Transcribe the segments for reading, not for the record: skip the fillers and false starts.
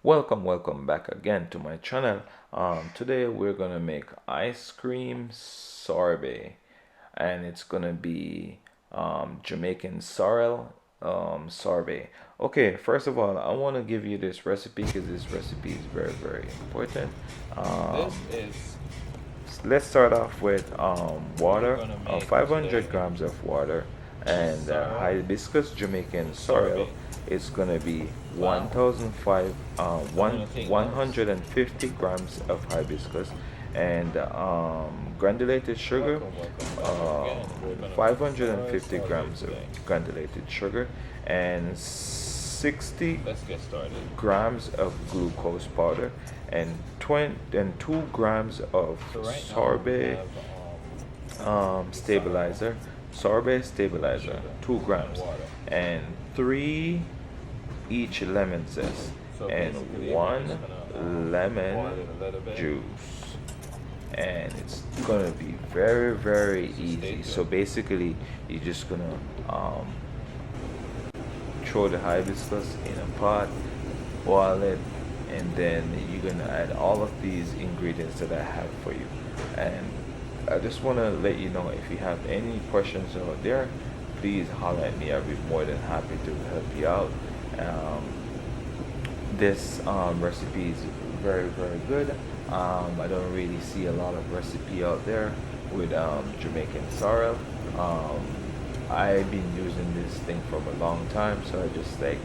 Welcome back again to my channel. Today we're gonna make ice cream sorbet, and it's gonna be Jamaican sorrel sorbet. Okay, first of all, I want to give you this recipe because this recipe is very important. Um, This is let's start off with we're water, gonna make 500 today grams of water, and sorrel hibiscus Jamaican sorrel. sorbet. It's gonna be Wow. 1005 I'm gonna take notes. 150 grams of hibiscus, and granulated sugar, Welcome back again. We're gonna make sorrel 550 sorbet grams of today. granulated sugar, and 60 Let's get started. grams of glucose powder, and 20 and 2 grams of So right now we sorbet have sorrel, stabilizer, sorbet stabilizer, sugar, 2 and grams, water. and 3 each lemon zest, So and basically we're one just gonna boil lemon it a little bit. juice. And it's gonna be very So stay easy. So tuned. basically you're just gonna throw the hibiscus in a pot, boil it, and then you're gonna add all of these ingredients that I have for you. And I just want to let you know, if you have any questions out there, please holler at me. I'll be more than happy to help you out. Um, this recipe is very good. I don't really see a lot of recipe out there with Jamaican sorrel. Um, I've been using this thing for a long time, so I just like,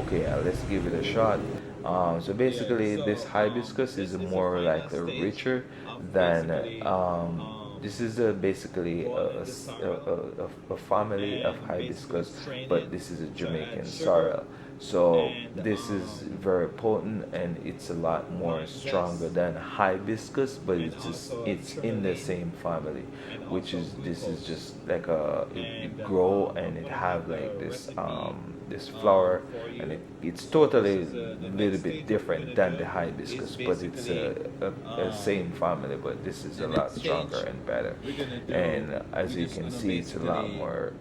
okay, let's give it a shot. So Yeah, basically, this so hibiscus is this is the more final like stage richer of than basically this is basically boiling the sorrel a family of and basically hibiscus, but straining this is a to add Jamaican sugar sorrel. So and this is very potent, and it's a lot more lime stronger zest than hibiscus, but and it's just, also it's in the tourmaline same family, and which also is, this is glucose. just like a, And it grow I'm and it gonna have have like the this recipe this flower, for and you. it's So this totally is the a little next bit stage. What we're different gonna than the do is hibiscus, but it's basically a same family, but this is the a lot next stronger stage and better. we're gonna do. And as We're you just can gonna see, it's a lot basically more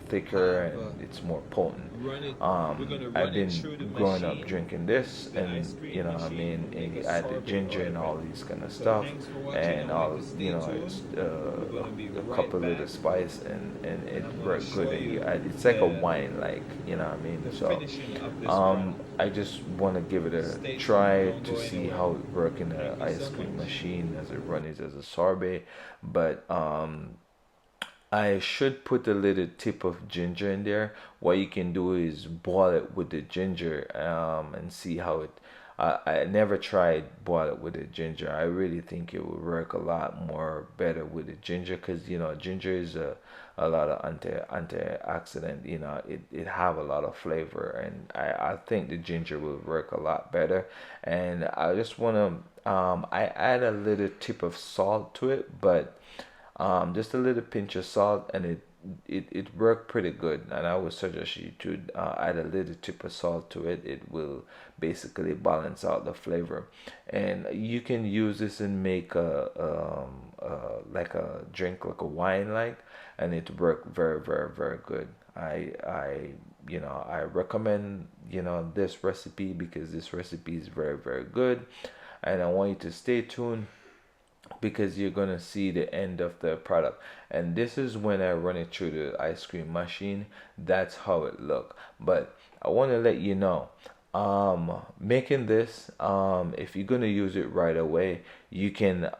thicker, have and it's more potent. run it. We're gonna I've run it been through the growing up machine, drinking this, the and ice cream I machine, mean, and and make you a add the sorbet ginger out and of it. all these kind of So stuff, thanks for watching. I and want you all, to stay it's tuned. We're gonna be a right couple back, little spice, and and it I'm gonna work good, show and you you add, it's like a the wine, like, what I mean. the So finishing of this product. I just want to give it a Stay tuned. try Don't to go see anywhere. how it work in the Thank you so ice cream much. machine as it runs as a sorbet. But I should put a little tip of ginger in there. What you can do is boil it with the ginger, and see how it. I never tried boil it with the ginger. I really think it would work a lot more better with the ginger, because ginger is a lot of antioxidant. It have a lot of flavor, and I think the ginger will work a lot better. And I just wanna I add a little tip of salt to it, but just a little pinch of salt, and it worked pretty good. And I would suggest you to add a little tip of salt to it. It will basically balance out the flavor, and you can use this and make like a drink, like a wine, like, and it worked very good. I recommend this recipe, because this recipe is very good, and I want you to stay tuned, because you're gonna see the end of the product. And this is when I run it through the ice cream machine. That's how it look. But I want to let you know, making this, if you're gonna use it right away, you can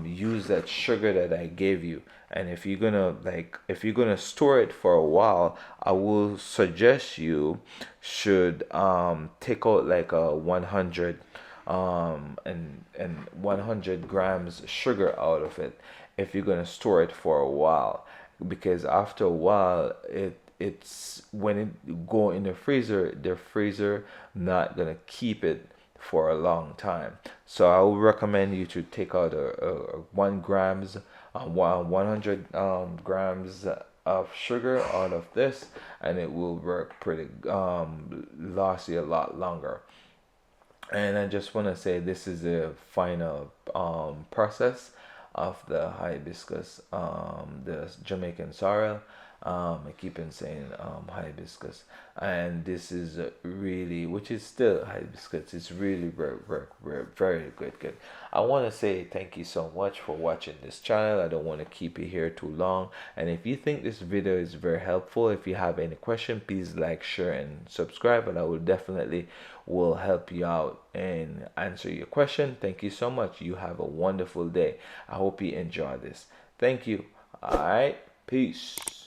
use that sugar that I gave you. And if you're gonna store it for a while, I will suggest you should take out like a 100 and 100 grams sugar out of it, if you're gonna store it for a while, because after a while, it's when it go in the freezer not gonna keep it for a long time. So I would recommend you to take out a 1 grams 100 grams of sugar out of this, and it will work pretty last you a lot longer. And I just want to say, this is the final process of the hibiscus, the Jamaican sorrel. I keep on saying hibiscus, and this is really, which is still hibiscus. It's really very, very, very, very good. Good. I want to say thank you so much for watching this channel. I don't want to keep you here too long. And if you think this video is very helpful, if you have any question, please like, share, and subscribe, and I will definitely will help you out and answer your question. Thank you so much. You have a wonderful day. I hope you enjoy this. Thank you. All right. Peace.